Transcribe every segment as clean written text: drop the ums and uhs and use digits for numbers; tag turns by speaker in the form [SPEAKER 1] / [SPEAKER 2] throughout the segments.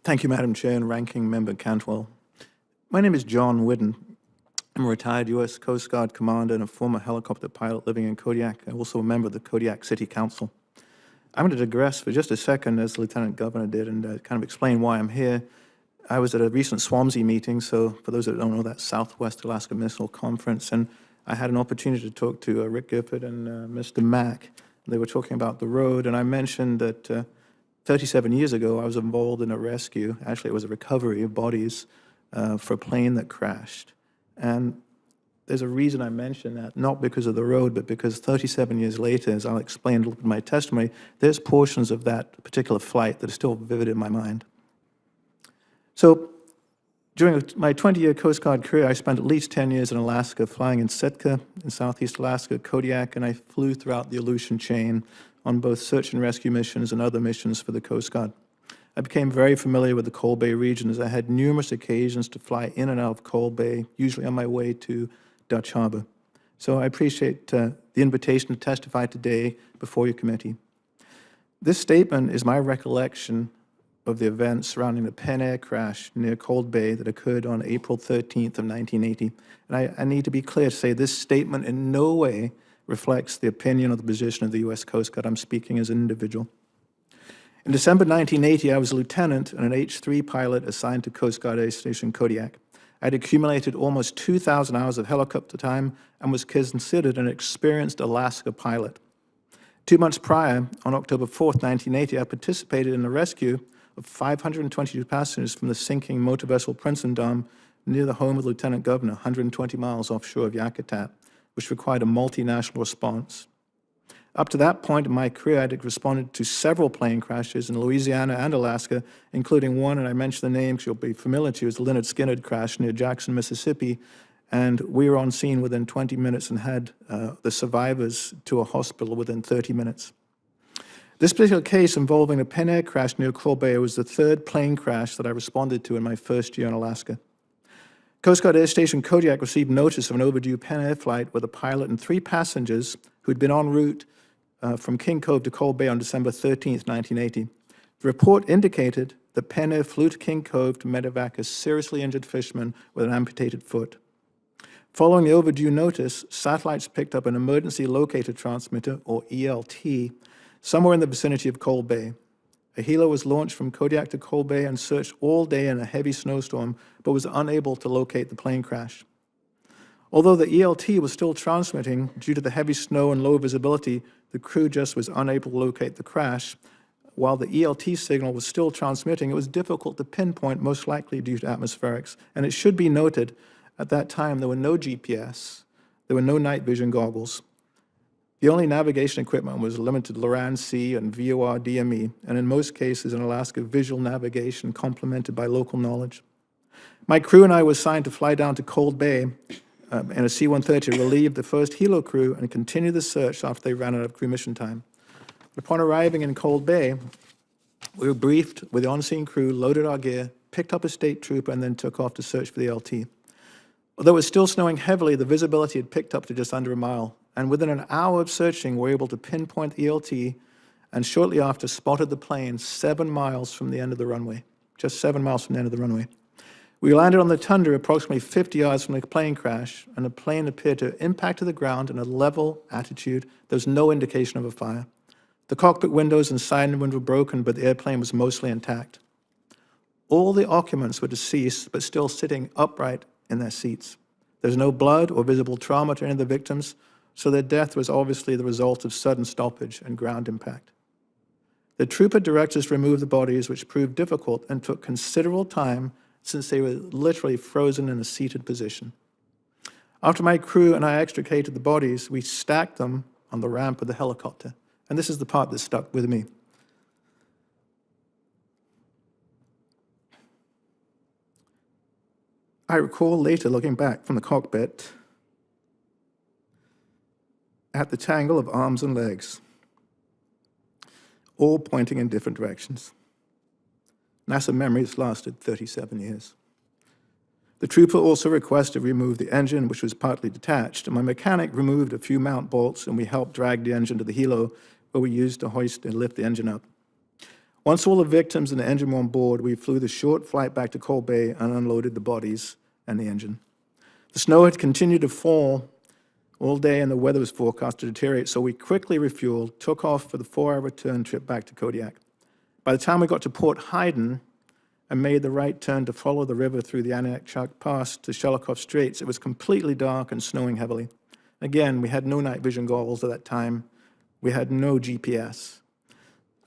[SPEAKER 1] Thank you, Madam Chair and Ranking Member Cantwell. My name is John Whiddon. I'm a retired U.S. Coast Guard commander and a former helicopter pilot living in Kodiak. I'm also a member of the Kodiak City Council. I'm going to digress for just a second, as the Lieutenant Governor did, and kind of explain why I'm here. I was at a recent SWAMSE meeting, so for those that don't know, that's Southwest Alaska Missile Conference, and I had an opportunity to talk to Rick Gifford and Mr. Mack. They were talking about the road, and I mentioned that 37 years ago, I was involved in a rescue. Actually, it was a recovery of bodies for a plane that crashed. And there's a reason I mention that, not because of the road, but because 37 years later, as I'll explain a little bit in my testimony, there's portions of that particular flight that are still vivid in my mind. So during my 20-year Coast Guard career, I spent at least 10 years in Alaska, flying in Sitka in southeast Alaska, Kodiak, and I flew throughout the Aleutian chain on both search and rescue missions and other missions for the Coast Guard. I became very familiar with the Cold Bay region as I had numerous occasions to fly in and out of Cold Bay, usually on my way to Dutch Harbor. So I appreciate the invitation to testify today before your committee. This statement is my recollection of the events surrounding the Pen Air crash near Cold Bay that occurred on April 13th of 1980. And I need to be clear to say this statement in no way reflects the opinion or the position of the U.S. Coast Guard. I'm speaking as an individual. In December 1980, I was a lieutenant and an H-3 pilot assigned to Coast Guard Air Station Kodiak. I'd accumulated almost 2,000 hours of helicopter time and was considered an experienced Alaska pilot. 2 months prior, on October 4th, 1980, I participated in the rescue of 522 passengers from the sinking motor vessel Princeton Dam near the home of the Lieutenant Governor, 120 miles offshore of Yakutat, which required a multinational response. Up to that point in my career, I had responded to several plane crashes in Louisiana and Alaska, including one, and I mention the name because you'll be familiar to, is the Leonard Skinner crash near Jackson, Mississippi, and we were on scene within 20 minutes and had the survivors to a hospital within 30 minutes. This particular case involving a Pen Air crash near Cold Bay was the third plane crash that I responded to in my first year in Alaska. Coast Guard Air Station Kodiak received notice of an overdue Pen Air flight with a pilot and 3 passengers who'd been en route from King Cove to Cold Bay on December 13th, 1980. The report indicated that Pen Air flew to King Cove to medevac a seriously injured fisherman with an amputated foot. Following the overdue notice, satellites picked up an emergency locator transmitter, or ELT, somewhere in the vicinity of Cold Bay. A helo was launched from Kodiak to Cold Bay and searched all day in a heavy snowstorm, but was unable to locate the plane crash. Although the ELT was still transmitting, due to the heavy snow and low visibility, the crew just was unable to locate the crash. While the ELT signal was still transmitting, it was difficult to pinpoint, most likely due to atmospherics. And it should be noted, at that time, there were no GPS, there were no night vision goggles. The only navigation equipment was limited Loran-C and VOR DME, and in most cases in Alaska, visual navigation complemented by local knowledge. My crew and I were assigned to fly down to Cold Bay in a C-130 to relieve the first helo crew and continue the search after they ran out of crew mission time. Upon arriving in Cold Bay, we were briefed with the on-scene crew, loaded our gear, picked up a state trooper, and then took off to search for the LT. Although it was still snowing heavily, the visibility had picked up to just under a mile, and within an hour of searching, we were able to pinpoint the ELT, and shortly after spotted the plane 7 miles from the end of the runway, just 7 miles from the end of the runway. We landed on the tundra approximately 50 yards from the plane crash, and the plane appeared to impact to the ground in a level attitude. There was no indication of a fire. The cockpit windows and side window were broken, but the airplane was mostly intact. All the occupants were deceased, but still sitting upright in their seats. There's no blood or visible trauma to any of the victims, so their death was obviously the result of sudden stoppage and ground impact. The trooper directors removed the bodies, which proved difficult and took considerable time since they were literally frozen in a seated position. After my crew and I extricated the bodies, we stacked them on the ramp of the helicopter. And this is the part that stuck with me. I recall later looking back from the cockpit at the tangle of arms and legs, all pointing in different directions. NASA memories lasted 37 years. The trooper also requested to remove the engine, which was partly detached, and my mechanic removed a few mount bolts, and we helped drag the engine to the helo, where we used to hoist and lift the engine up. Once all the victims and the engine were on board, we flew the short flight back to Cove Bay and unloaded the bodies and the engine. The snow had continued to fall all day and the weather was forecast to deteriorate, so we quickly refueled, took off for the 4-hour return trip back to Kodiak. By the time we got to Port Whiddon and made the right turn to follow the river through the Aniakchak Pass to Shelikof Straits, it was completely dark and snowing heavily. Again, we had no night vision goggles at that time. We had no GPS.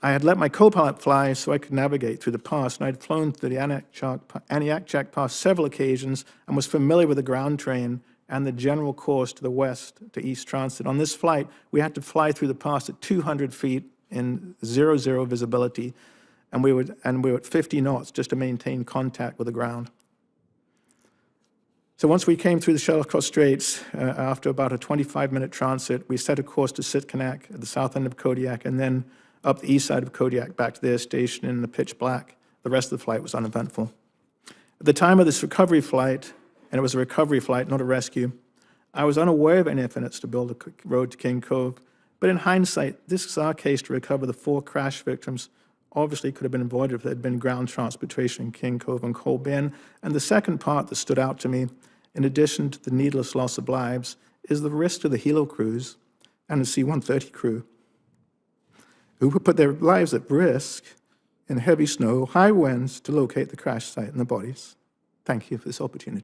[SPEAKER 1] I had let my co-pilot fly so I could navigate through the pass, and I'd flown through the Aniakchak Pass several occasions and was familiar with the ground train and the general course to the west to East Transit. On this flight, we had to fly through the pass at 200 feet in 0 visibility, and we were at 50 knots just to maintain contact with the ground. So once we came through the Shelikof Straits, after about a 25-minute transit, we set a course to Sitkanak at the south end of Kodiak, and then up the east side of Kodiak back to their station in the pitch black. The rest of the flight was uneventful. At the time of this recovery flight, and it was a recovery flight, not a rescue, I was unaware of any efforts to build a road to King Cove, but in hindsight, this is our case to recover the 4 crash victims obviously could have been avoided if there had been ground transportation in King Cove and Cove Bay. And the second part that stood out to me, in addition to the needless loss of lives, is the risk to the helo crews and the C-130 crew, who would put their lives at risk in heavy snow, high winds to locate the crash site and the bodies. Thank you for this opportunity.